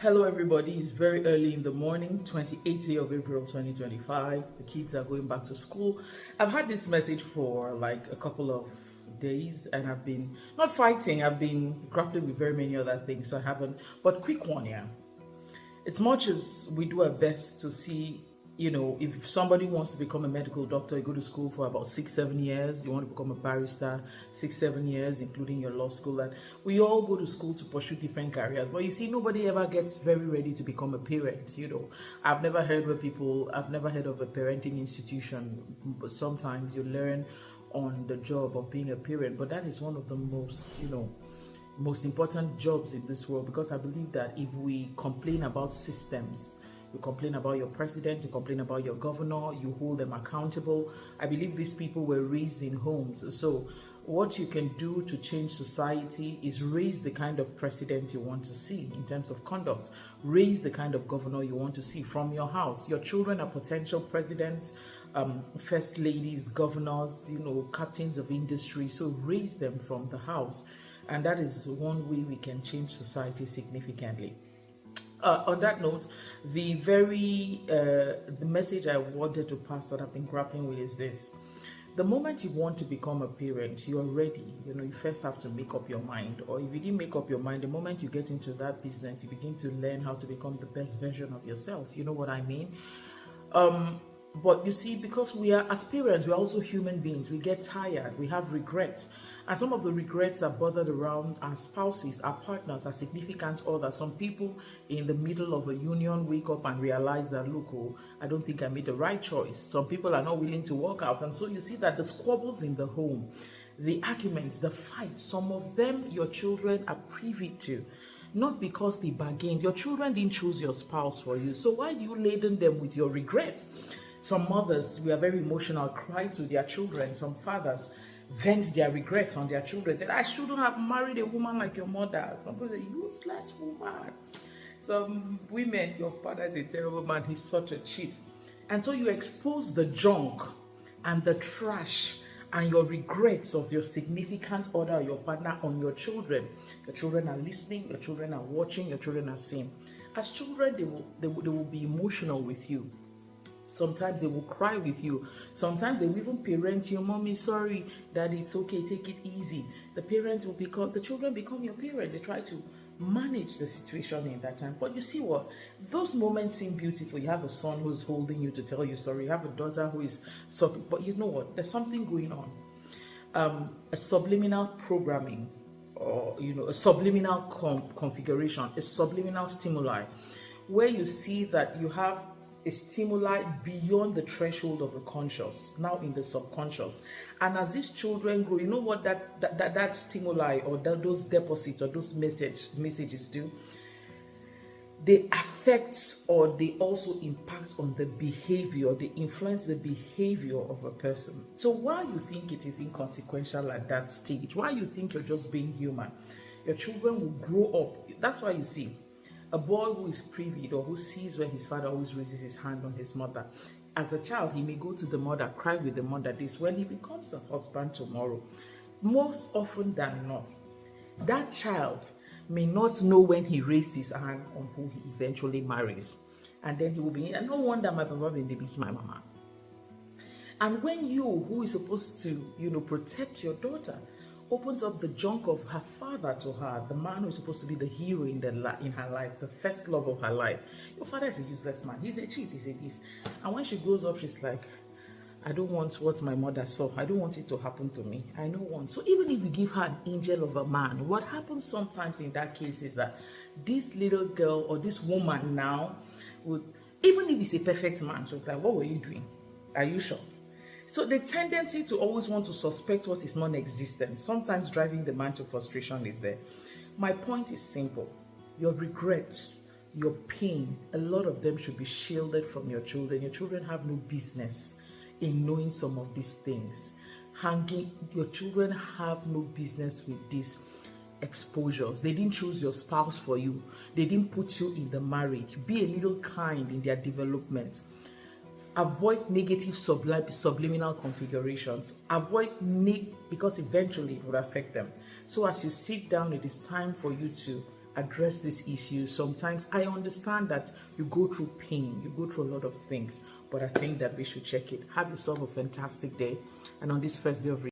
Hello everybody, it's very early in the morning, 28th day of April 2025. The kids are going back to school. I've had this message for like a couple of days and I've been not fighting, I've been grappling with very many other things, so I haven't, but quick one, yeah. As much as we do our best to see, if somebody wants to become a medical doctor, you go to school for about 6-7 years. You want to become a barrister, 6-7 years, including your law school. And we all go to school to pursue different careers. But you see, nobody ever gets very ready to become a parent. I've never heard of a parenting institution, but sometimes you learn on the job of being a parent. But that is one of the most important jobs in this world, because I believe that if we complain about systems, you complain about your president, you complain about your governor, you hold them accountable. I believe these people were raised in homes. So what you can do to change society is raise the kind of president you want to see in terms of conduct. Raise the kind of governor you want to see from your house. Your children are potential presidents, first ladies, governors, captains of industry. So raise them from the house. And that is one way we can change society significantly. On that note, the message I wanted to pass that I've been grappling with is this. The moment you want to become a parent, you're ready. You first have to make up your mind. Or if you didn't make up your mind, the moment you get into that business, you begin to learn how to become the best version of yourself. You know what I mean? But you see, because we are, as parents, we're also human beings. We get tired, we have regrets. And some of the regrets are bothered around our spouses, our partners, our significant others. Some people in the middle of a union wake up and realize that, look, I don't think I made the right choice. Some people are not willing to work out. And so you see that the squabbles in the home, the arguments, the fights, some of them your children are privy to. Not because they bargained. Your children didn't choose your spouse for you. So why do you laden them with your regrets? Some mothers, we are very emotional, cry to their children. Some fathers vent their regrets on their children. That I shouldn't have married a woman like your mother. Some people say, useless woman. Some women, your father is a terrible man. He's such a cheat. And so you expose the junk and the trash and your regrets of your significant other, your partner, on your children. Your children are listening, your children are watching, your children are seeing. As children, they will be emotional with you. Sometimes they will cry with you. Sometimes they will even parent you. Mommy, sorry, daddy, it's okay, take it easy. The children become your parent. They try to manage the situation in that time. But you see what? Those moments seem beautiful. You have a son who's holding you to tell you sorry. You have a daughter who is sorry. But you know what? There's something going on. A subliminal programming, or a subliminal configuration, a subliminal stimuli, where you see that you have a stimuli beyond the threshold of the conscious, now in the subconscious. And as these children grow, you know what that stimuli or those deposits or those messages do? They affect, or they also impact on the behavior, they influence the behavior of a person. So while you think it is inconsequential at that stage, while you think you're just being human, your children will grow up. That's why you see a boy who is privy or who sees where his father always raises his hand on his mother. As a child, he may go to the mother, cry with the mother. This, when he becomes a husband tomorrow, most often than not, that child may not know when he raised his hand on who he eventually marries. And then he will be, and no wonder my papa will be my mama. And when you, who is supposed to, protect your daughter, opens up the junk of her father to her, the man who is supposed to be the hero in her life, the first love of her life. Your father is a useless man. He's a cheat. He's a this. And when she grows up, she's like, I don't want what my mother saw. I don't want it to happen to me. I know one. So even if you give her an angel of a man, what happens sometimes in that case is that this little girl or this woman now would, even if it's a perfect man, she's like, what were you doing? Are you sure? So the tendency to always want to suspect what is non-existent, sometimes driving the man to frustration, is there. My point is simple. Your regrets, your pain, a lot of them should be shielded from your children. Your children have no business in knowing some of these things. Your children have no business with these exposures. They didn't choose your spouse for you. They didn't put you in the marriage. Be a little kind in their development. Avoid negative subliminal configurations. Because eventually it will affect them. So as you sit down, it is time for you to address these issues. Sometimes I understand that you go through pain, you go through a lot of things, but I think that we should check it. Have yourself a fantastic day. And on this first day of